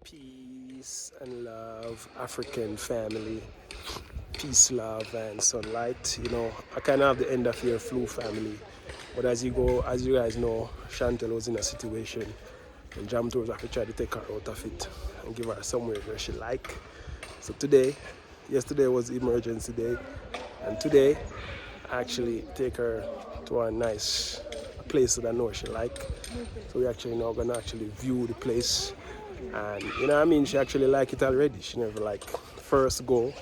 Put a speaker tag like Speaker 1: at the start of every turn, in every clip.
Speaker 1: Peace and love, African family. Peace, love, and sunlight. You know, I kind of have the end of year flu family. But as you guys know, Chantel was in a situation and Jam Tours have to try to take her out of it and give her somewhere where she like. So yesterday was emergency day, and today I actually take her to a nice place that I know she like. So we actually now gonna actually view the place, and you know what I mean, she actually like it already. She never like first go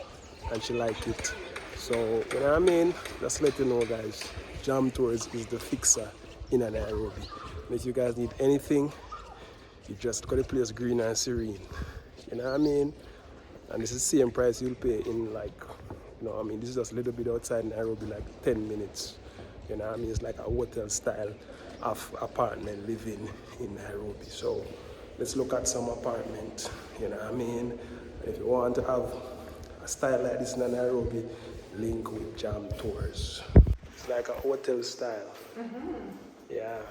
Speaker 1: and she like it. So you know what I mean, just let you know guys, Jam Tours is the fixer in Nairobi. And if you guys need anything, you just got the place green and serene. You know what I mean? And this is the same price you'll pay in like, you know what I mean, this is just a little bit outside Nairobi, like 10 minutes. You know what I mean? It's like a hotel style of apartment living in Nairobi. So let's look at some apartment, you know what I mean? If you want to have a style like this in Nairobi, link with Jam Tours. It's like a hotel style. Yeah.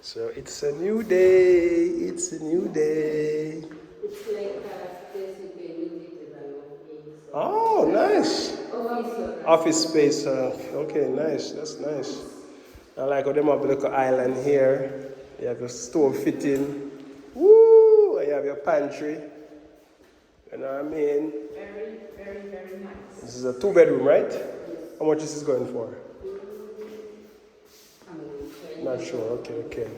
Speaker 1: So it's a new day, it's a new day.
Speaker 2: It's like a space you can use it as an office.
Speaker 1: Oh, nice.
Speaker 2: Office.
Speaker 1: Office space. Okay, nice. That's nice. I like how them have a little island here. You have your stove fitting. Woo! You have your pantry. You know what I mean?
Speaker 2: Very, very, very nice.
Speaker 1: This is a 2-bedroom, right? How much is this going for? Not sure. Okay.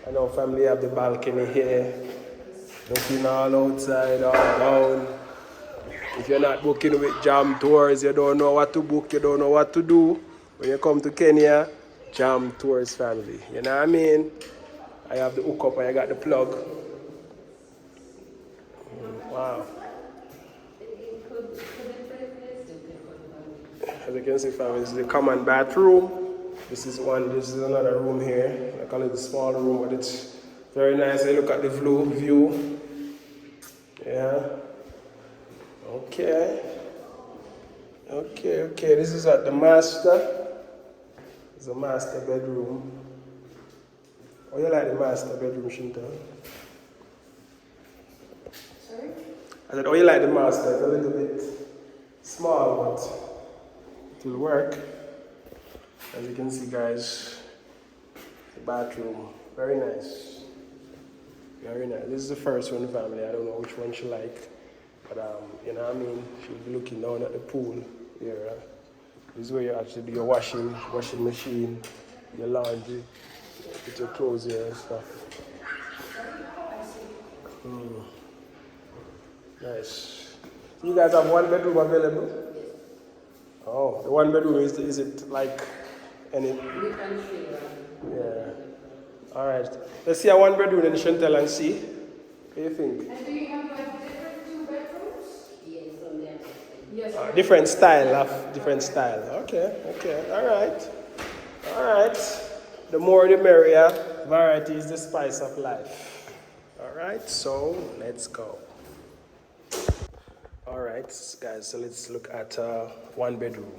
Speaker 1: I know family have the balcony here. Looking all outside, all down. If you're not booking with Jam Tours, you don't know what to book, you don't know what to do. When you come to Kenya, Jam Tours family. You know what I mean? I have the hookup and I got the plug. Wow. As you can see family, this is the common bathroom. This is another room here. I call it the small room, but it's very nice. You look at the view. Yeah. Okay. This is at the master. It's a master bedroom. Oh, you like the master bedroom, Shinta?
Speaker 2: Sorry?
Speaker 1: I said, oh, you like the master? It's a little bit small, but it will work. As you can see, guys, the bathroom, very nice. Very nice. This is the first one, family. I don't know which one she like, but you know what I mean. She'll be looking down at the pool here. This is where you actually do your washing machine, your laundry, put your clothes here and stuff. Nice. You guys have 1 bedroom available? Oh, the 1 bedroom is it like any?
Speaker 2: We can share.
Speaker 1: Yeah. All right. Let's see a 1 bedroom in Chantel and see. What do you think?
Speaker 2: And do you have like different 2 bedrooms? Yes, on the other side. Yes.
Speaker 1: Different style. Okay. All right. The more the merrier. Variety is the spice of life. All right. So let's go. All right, guys. So let's look at 1 bedroom.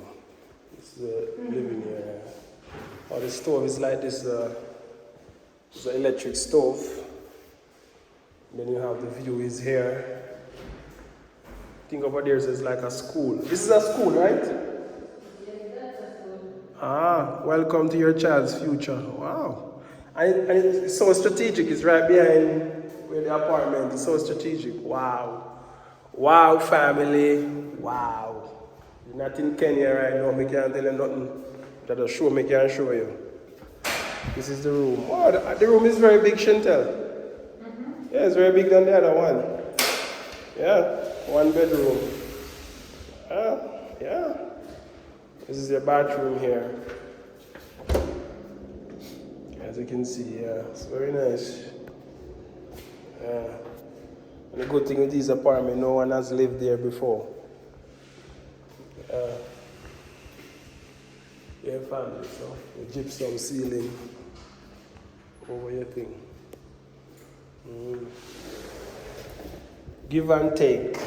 Speaker 1: It's the living area. Oh, the stove is like this. It's an electric stove. Then you have the view is here. Think over there is like a school. This is a school, right?
Speaker 2: Yes, that's a school.
Speaker 1: Ah, welcome to your child's future. Wow. And it's so strategic. It's right behind where the apartment is. So strategic. Wow, family. Wow. You're not in Kenya right now. I can't tell you nothing. That a show me can show you. This is the room. Oh, the room is very big, Chantel. Yeah, it's very big than the other one. Yeah, 1 bedroom. Yeah. This is your bathroom here. As you can see, yeah, it's very nice. Yeah. And the good thing with these apartments, no one has lived there before. Yeah, family, so the gypsum ceiling over your thing. Give and take.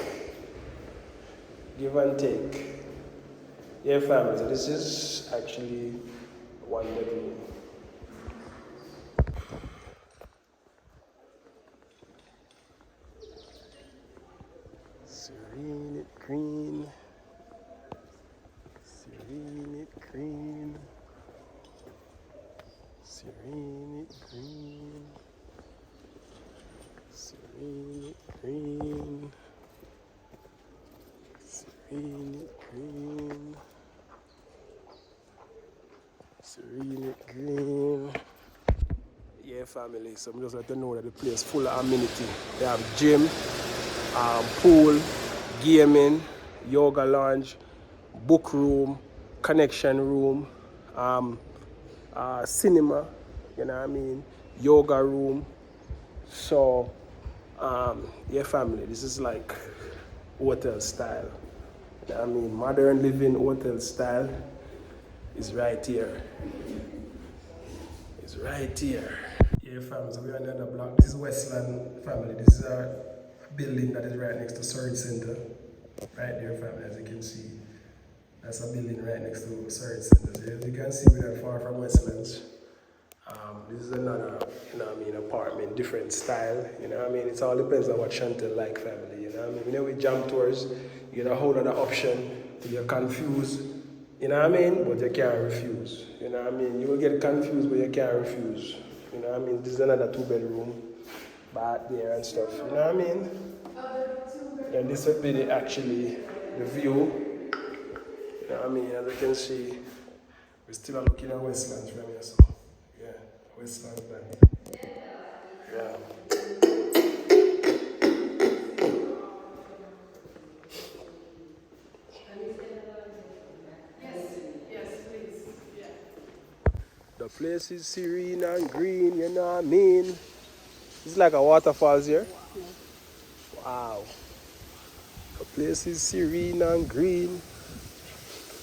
Speaker 1: Yeah, family, so this is actually 1 bedroom. Serene it green. Serene it green. Serene it green. Serene it green. Serene it green. Serene it green. Yeah, family, so I'm just let you know that the place full of amenity. They have gym, pool, gaming, yoga lounge, book room, connection room, cinema, you know what I mean, yoga room. So, yeah, family, this is like hotel style. You know what I mean, modern living hotel style is right here. It's right here. Yeah, family, so we're on another block. This is Westlands, family. This is a building that is right next to Surrey Center. Right there, family, as you can see. That's a building right next to Surrey Center. So as you can see, we're not far from Westlands. This is another, you know what I mean, apartment, different style. You know what I mean? It all depends on what Chantel like, family. You know what I mean? You know, with jam tours, you get a whole other option. You're confused. You know what I mean? But you can't refuse. You know what I mean? You will get confused, but you can't refuse. You know what I mean? This is another 2-bedroom, bath there and stuff. You know what I mean? And this would be the view. You know what I mean? As you can see, we're still looking at Westlands from here. So, yeah, Westlands bank. Yeah. The place is serene and green, you know what I mean? It's like a waterfalls here. Wow. The place is serene and green.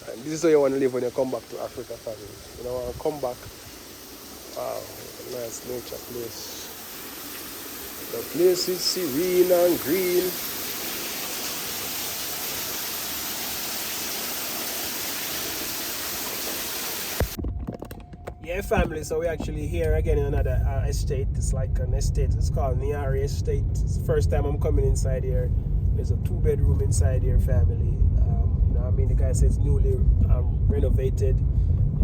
Speaker 1: And this is how you want to live when you come back to Africa, family. You know, want to come back. Wow, a nice nature place. The place is serene and green. Yeah, family, so we're actually here again in another estate. It's like an estate. It's called Nari Estate. It's the first time I'm coming inside here. There's a 2-bedroom inside here, family. You know what I mean? The guy says it's newly renovated. You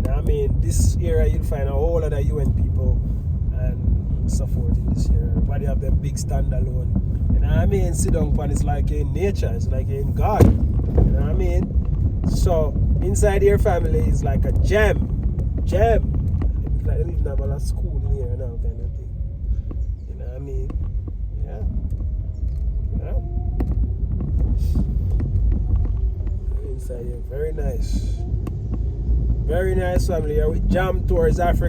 Speaker 1: know what I mean? This area you'll find a whole lot of UN people and so forth in this area. Everybody have them big standalone. You know what I mean? Sit down pan is like in nature. It's like in God. You know what I mean? So inside here, family, is like a gem. Like they even have a school in here now, kind of thing. You know what I mean? Yeah. Inside here, very nice. Very nice family here with jam tours Africa.